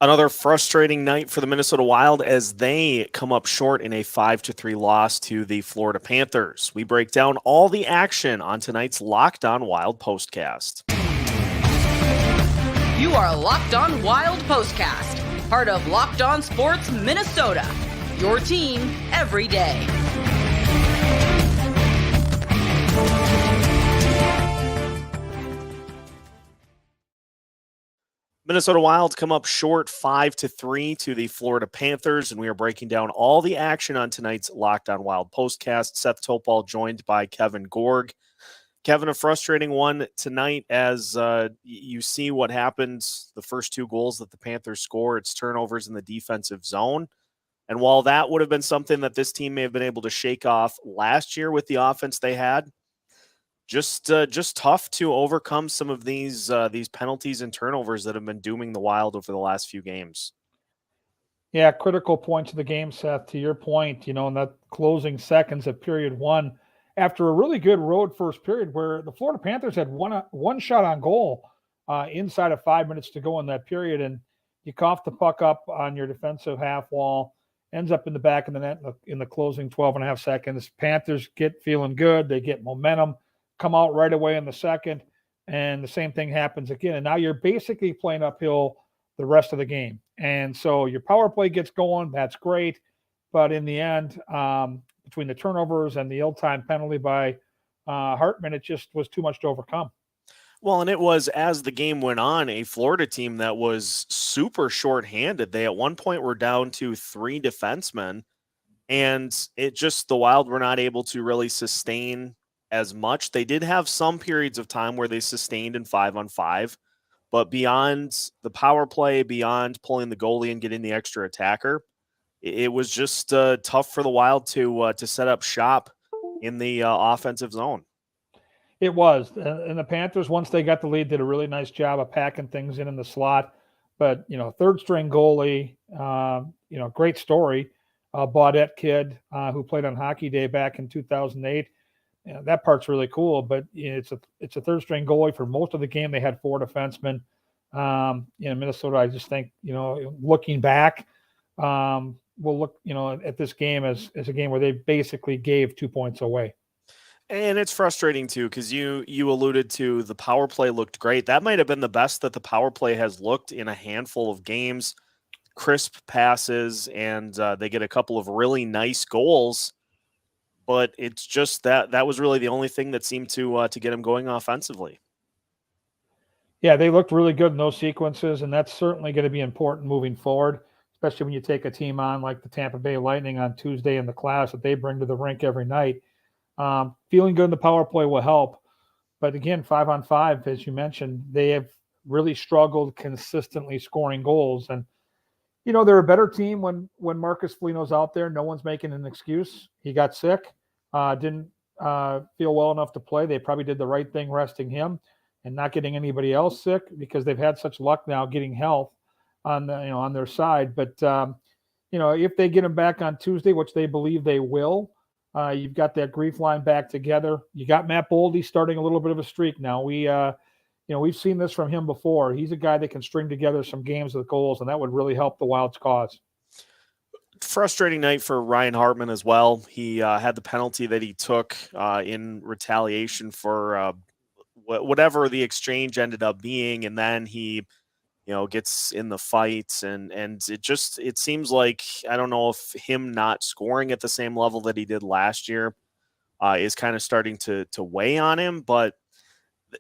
Another frustrating night for the Minnesota Wild as they come up short in a 5-3 loss to the Florida Panthers. We break down all the action on tonight's Locked On Wild postcast. You are Locked On Wild postcast, part of Locked On Sports Minnesota, your team every day. Minnesota Wild come up short 5-3 to the Florida Panthers, and we are breaking down all the action on tonight's Locked On Wild postcast. Seth Topal joined by Kevin Gorg. Kevin, a frustrating one tonight as you see what happens, the first two goals that the Panthers score, it's turnovers in the defensive zone. And while that would have been something that this team may have been able to shake off last year with the offense they had, just tough to overcome some of these penalties and turnovers that have been dooming the Wild over the last few games. Yeah, critical points of the game, Seth. To your point, in that closing seconds of period one, after a really good road first period where the Florida Panthers had one shot on goal inside of 5 minutes to go in that period, and you cough the puck up on your defensive half wall, ends up in the back of the net in the closing 12 and a half seconds. Panthers get feeling good. They get momentum, come out right away in the second, and the same thing happens again. And now you're basically playing uphill the rest of the game. And so your power play gets going. That's great. But in the end, between the turnovers and the ill-timed penalty by Hartman, it just was too much to overcome. Well, and it was, as the game went on, a Florida team that was super shorthanded. They at one point were down to 3 defensemen, and the Wild were not able to really sustain as much. They did have some periods of time where they sustained in 5-on-5, but beyond the power play, beyond pulling the goalie and getting the extra attacker, it was just tough for the Wild to set up shop in the offensive zone. It was. And the Panthers, once they got the lead, did a really nice job of packing things in the slot. But, third string goalie, great story. Baudette kid who played on Hockey Day back in 2008. That part's really cool, but it's a third string goalie for most of the game. They had 4 defensemen. In Minnesota, I just think, looking back, we'll look, at this game as a game where they basically gave 2 points away. And it's frustrating too, because you alluded to the power play looked great. That might have been the best that the power play has looked in a handful of games. Crisp passes, and they get a couple of really nice goals. But it's just that was really the only thing that seemed to get him going offensively. Yeah, they looked really good in those sequences, and that's certainly going to be important moving forward, especially when you take a team on like the Tampa Bay Lightning on Tuesday in the class that they bring to the rink every night. Feeling good in the power play will help. But again, 5-on-5, as you mentioned, they have really struggled consistently scoring goals. And, they're a better team when Marcus Foligno's out there. No one's making an excuse. He got sick, didn't feel well enough to play. They probably did the right thing resting him and not getting anybody else sick because they've had such luck now getting health on on their side. But, if they get him back on Tuesday, which they believe they will, you've got that grief line back together. You got Matt Boldy starting a little bit of a streak now. We've seen this from him before. He's a guy that can string together some games with goals, and that would really help the Wild's cause. Frustrating night for Ryan Hartman as well. He had the penalty that he took in retaliation for whatever the exchange ended up being, and then he gets in the fight, and it seems like, I don't know if him not scoring at the same level that he did last year is kind of starting to weigh on him, but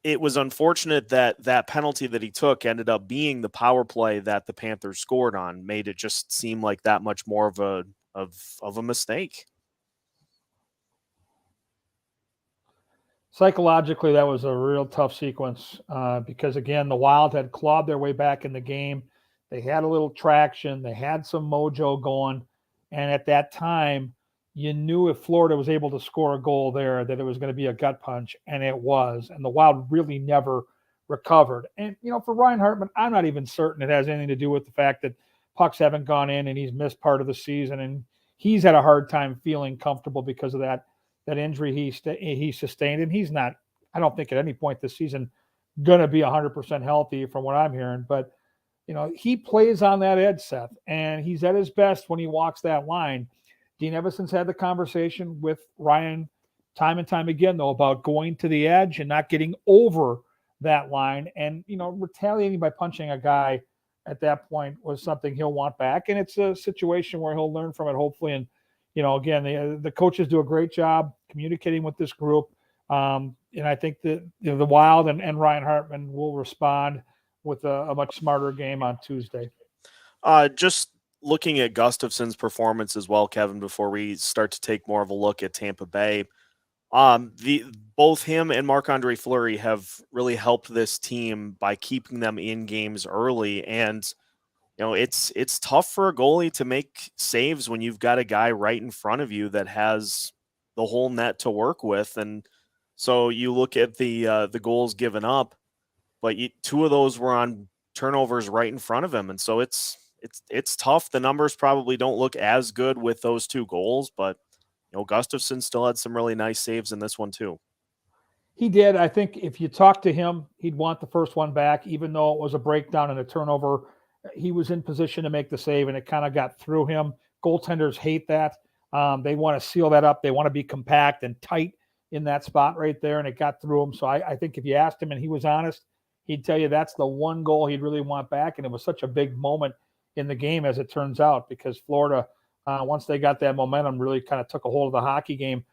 it was unfortunate that penalty that he took ended up being the power play that the Panthers scored on, made it just seem like that much more of a mistake. Psychologically, that was a real tough sequence because, again, the Wild had clawed their way back in the game. They had a little traction. They had some mojo going. And at that time, you knew if Florida was able to score a goal there that it was going to be a gut punch, and it was. And the Wild really never recovered. And, for Ryan Hartman, I'm not even certain it has anything to do with the fact that pucks haven't gone in and he's missed part of the season. And he's had a hard time feeling comfortable because of that injury he sustained. And he's not, I don't think at any point this season, going to be 100% healthy from what I'm hearing. But he plays on that edge, Seth, and he's at his best when he walks that line. Dean Evason's had the conversation with Ryan time and time again, though, about going to the edge and not getting over that line. And, retaliating by punching a guy at that point was something he'll want back. And it's a situation where he'll learn from it, hopefully. And, again, the coaches do a great job communicating with this group. And I think that the Wild and Ryan Hartman will respond with a much smarter game on Tuesday. Just looking at Gustafsson's performance as well, Kevin, before we start to take more of a look at Tampa Bay, both him and Marc-Andre Fleury have really helped this team by keeping them in games early. And, it's tough for a goalie to make saves when you've got a guy right in front of you that has the whole net to work with. And so you look at the goals given up, but two of those were on turnovers right in front of him. And so it's tough. The numbers probably don't look as good with those two goals, but Gustafsson still had some really nice saves in this one too. He did. I think if you talk to him, he'd want the first one back, even though it was a breakdown and a turnover. He was in position to make the save, and it kind of got through him. Goaltenders hate that. They want to seal that up. They want to be compact and tight in that spot right there, and it got through him. So I think if you asked him and he was honest, he'd tell you that's the one goal he'd really want back, and it was such a big moment in the game, as it turns out, because Florida, once they got that momentum, really kind of took a hold of the hockey game.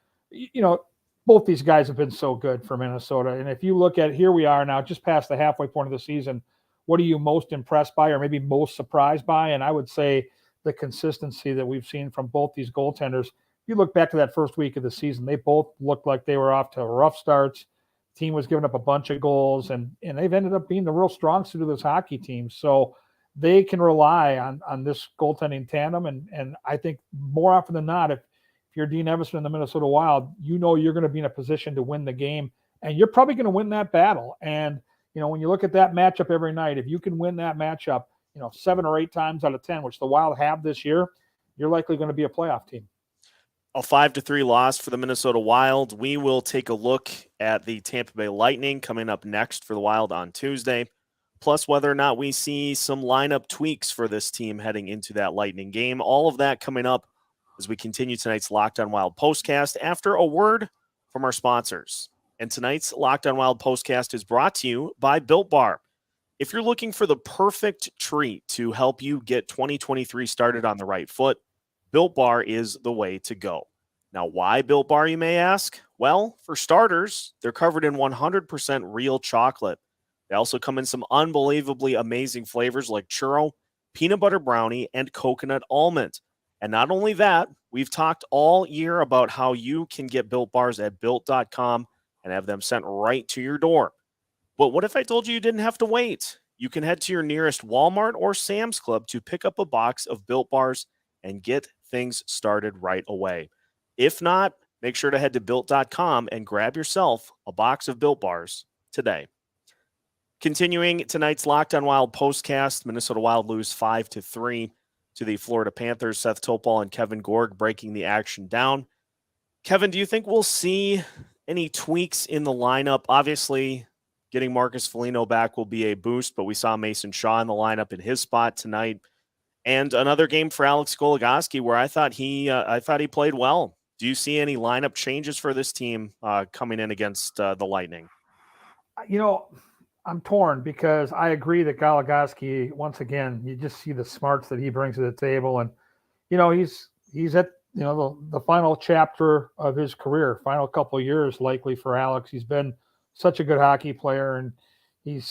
Both these guys have been so good for Minnesota. And if you look at, here we are now, just past the halfway point of the season, what are you most impressed by or maybe most surprised by? And I would say the consistency that we've seen from both these goaltenders. If you look back to that first week of the season, they both looked like they were off to rough starts. The team was giving up a bunch of goals, and they've ended up being the real strong suit of this hockey team. So they can rely on this goaltending tandem. And I think more often than not, if you're Dean Evason in the Minnesota Wild, you're going to be in a position to win the game, and you're probably going to win that battle. And, when you look at that matchup every night, if you can win that matchup, 7 or 8 times out of 10, which the Wild have this year, you're likely going to be a playoff team. A 5-3 loss for the Minnesota Wild. We will take a look at the Tampa Bay Lightning coming up next for the Wild on Tuesday, plus whether or not we see some lineup tweaks for this team heading into that Lightning game. All of that coming up as we continue tonight's Locked On Wild postcast after a word from our sponsors. And tonight's Locked On Wild postcast is brought to you by Built Bar. If you're looking for the perfect treat to help you get 2023 started on the right foot, Built Bar is the way to go. Now, why Built Bar, you may ask? Well, for starters, they're covered in 100% real chocolate. They also come in some unbelievably amazing flavors like churro, peanut butter brownie, and coconut almond. And not only that, we've talked all year about how you can get Built Bars at Built.com and have them sent right to your door. But what if I told you didn't have to wait? You can head to your nearest Walmart or Sam's Club to pick up a box of Built Bars and get things started right away. If not, make sure to head to Built.com and grab yourself a box of Built Bars today. Continuing tonight's Locked On Wild postcast, Minnesota Wild lose 5-3 to the Florida Panthers. Seth Topol and Kevin Gorg breaking the action down. Kevin, do you think we'll see any tweaks in the lineup? Obviously, getting Marcus Foligno back will be a boost, but we saw Mason Shaw in the lineup in his spot tonight. And another game for Alex Goligoski where I thought he played well. Do you see any lineup changes for this team coming in against the Lightning? I'm torn because I agree that Goligoski, once again, you just see the smarts that he brings to the table. And, he's at, the final chapter of his career, final couple of years likely for Alex. He's been such a good hockey player, and he's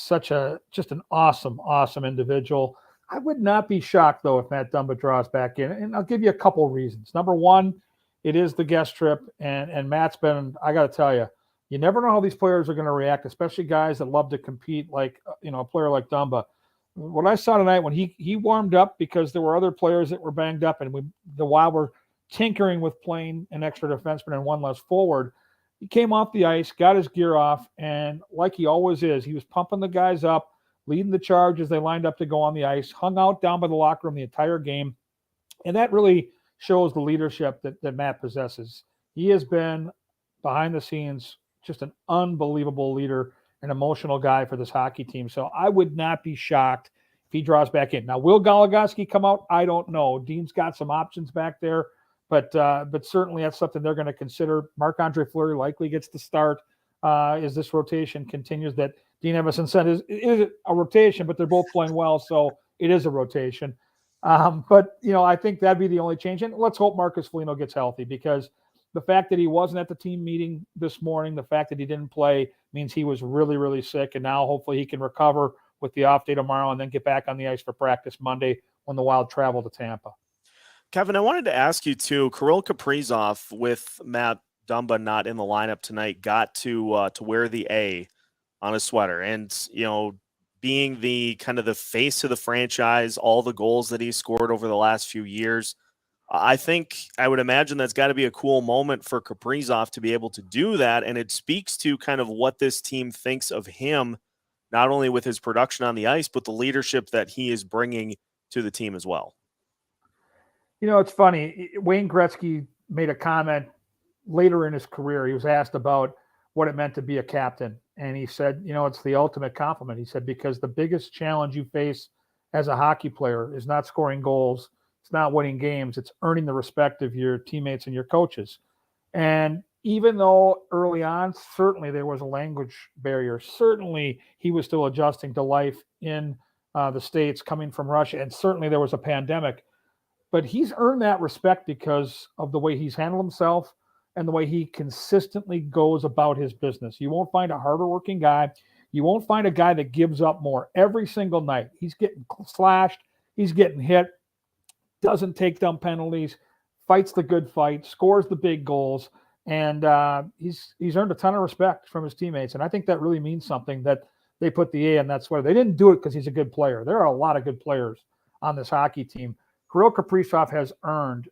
just an awesome individual. I would not be shocked, though, if Matt Dumba draws back in, and I'll give you a couple of reasons. Number one, it is the guest trip, and Matt's been, I got to tell you, you never know how these players are going to react, especially guys that love to compete like, a player like Dumba. What I saw tonight when he warmed up, because there were other players that were banged up, and the Wild were tinkering with playing an extra defenseman and one less forward. He came off the ice, got his gear off, and like he always is, he was pumping the guys up, leading the charge as they lined up to go on the ice, hung out down by the locker room the entire game. And that really shows the leadership that Matt possesses. He has been, behind the scenes, just an unbelievable leader, an emotional guy for this hockey team. So I would not be shocked if he draws back in. Now, will Goligoski come out? I don't know. Dean's got some options back there, but certainly that's something they're going to consider. Marc-Andre Fleury likely gets the start as this rotation continues. That Dean Emerson said is a rotation, but they're both playing well, so it is a rotation. But, I think that'd be the only change. And let's hope Marcus Foligno gets healthy, because the fact that he wasn't at the team meeting this morning, the fact that he didn't play, means he was really, really sick. And now hopefully he can recover with the off day tomorrow and then get back on the ice for practice Monday when the Wild travel to Tampa. Kevin, I wanted to ask you too, Kirill Kaprizov, with Matt Dumba not in the lineup tonight, got to wear the A on his sweater. And, being the kind of the face of the franchise, all the goals that he scored over the last few years, I would imagine that's got to be a cool moment for Kaprizov to be able to do that. And it speaks to kind of what this team thinks of him, not only with his production on the ice, but the leadership that he is bringing to the team as well. It's funny. Wayne Gretzky made a comment later in his career. He was asked about what it meant to be a captain. And he said, it's the ultimate compliment. He said, because the biggest challenge you face as a hockey player is not scoring goals. It's not winning games. It's earning the respect of your teammates and your coaches. And even though early on, certainly there was a language barrier, certainly he was still adjusting to life in the States coming from Russia. And certainly there was a pandemic, but he's earned that respect because of the way he's handled himself and the way he consistently goes about his business. You won't find a harder working guy. You won't find a guy that gives up more every single night. He's getting slashed. He's getting hit. Doesn't take dumb penalties, fights the good fight, scores the big goals, and he's earned a ton of respect from his teammates. And I think that really means something, that they put the A in that sweater. They didn't do it because he's a good player. There are a lot of good players on this hockey team. Kirill Kaprizov has earned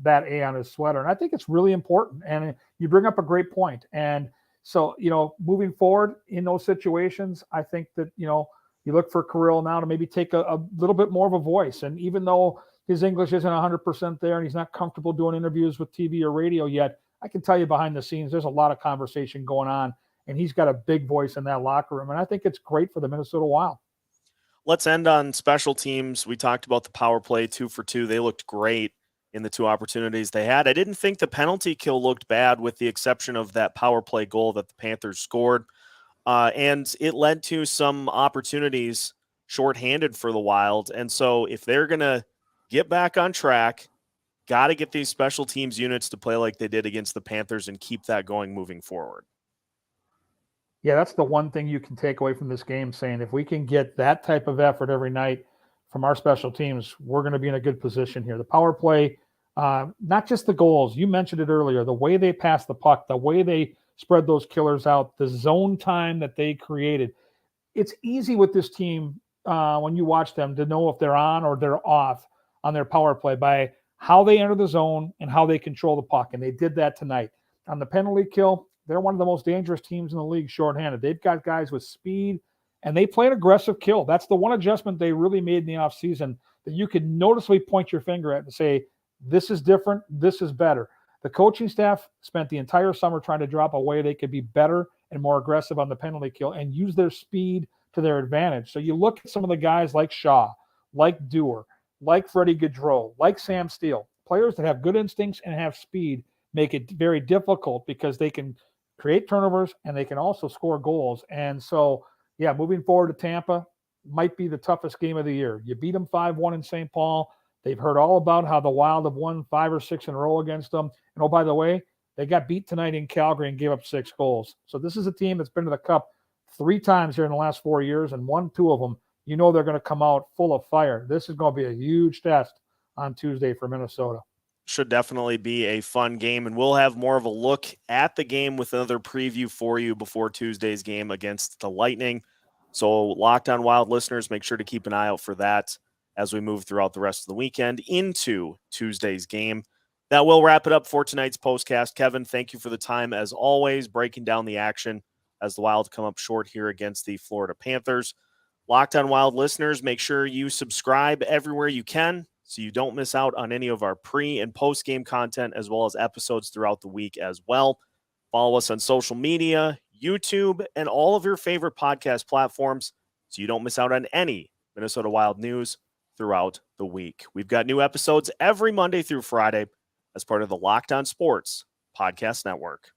that A on his sweater, and I think it's really important. And you bring up a great point. And so, moving forward in those situations, I think that, you look for Kirill now to maybe take a little bit more of a voice. And even though his English isn't 100% there and he's not comfortable doing interviews with TV or radio yet, I can tell you behind the scenes, there's a lot of conversation going on, and he's got a big voice in that locker room. And I think it's great for the Minnesota Wild. Let's end on special teams. We talked about the power play 2 for 2. They looked great in the 2 opportunities they had. I didn't think the penalty kill looked bad, with the exception of that power play goal that the Panthers scored. And it led to some opportunities shorthanded for the Wild. And so if they're going to get back on track, got to get these special teams units to play like they did against the Panthers and keep that going moving forward. Yeah, that's the one thing you can take away from this game, saying if we can get that type of effort every night from our special teams, we're going to be in a good position here. The power play, not just the goals, you mentioned it earlier, the way they pass the puck, the way they spread those killers out, the zone time that they created. It's easy with this team when you watch them to know if they're on or they're off on their power play by how they enter the zone and how they control the puck. And they did that tonight. On the penalty kill, they're one of the most dangerous teams in the league shorthanded. They've got guys with speed, and they play an aggressive kill. That's the one adjustment they really made in the offseason that you could noticeably point your finger at and say, this is different, this is better. The coaching staff spent the entire summer trying to drop a way they could be better and more aggressive on the penalty kill and use their speed to their advantage. So you look at some of the guys like Shaw, like Dewar, like Freddie Gaudreau, like Sam Steele, players that have good instincts and have speed, make it very difficult because they can create turnovers and they can also score goals. And so, yeah, moving forward to Tampa might be the toughest game of the year. You beat them 5-1 in St. Paul. They've heard all about how the Wild have won 5 or 6 in a row against them. And, oh, by the way, they got beat tonight in Calgary and gave up 6 goals. So this is a team that's been to the Cup 3 times here in the last 4 years, and 2 of them, you know they're going to come out full of fire. This is going to be a huge test on Tuesday for Minnesota. Should definitely be a fun game, and we'll have more of a look at the game with another preview for you before Tuesday's game against the Lightning. So Locked On Wild listeners, make sure to keep an eye out for that as we move throughout the rest of the weekend into Tuesday's game. That will wrap it up for tonight's postcast. Kevin, thank you for the time as always, breaking down the action as the Wild come up short here against the Florida Panthers. Locked On Wild listeners, make sure you subscribe everywhere you can so you don't miss out on any of our pre- and post-game content, as well as episodes throughout the week as well. Follow us on social media, YouTube, and all of your favorite podcast platforms so you don't miss out on any Minnesota Wild news throughout the week. We've got new episodes every Monday through Friday as part of the Locked On Sports Podcast Network.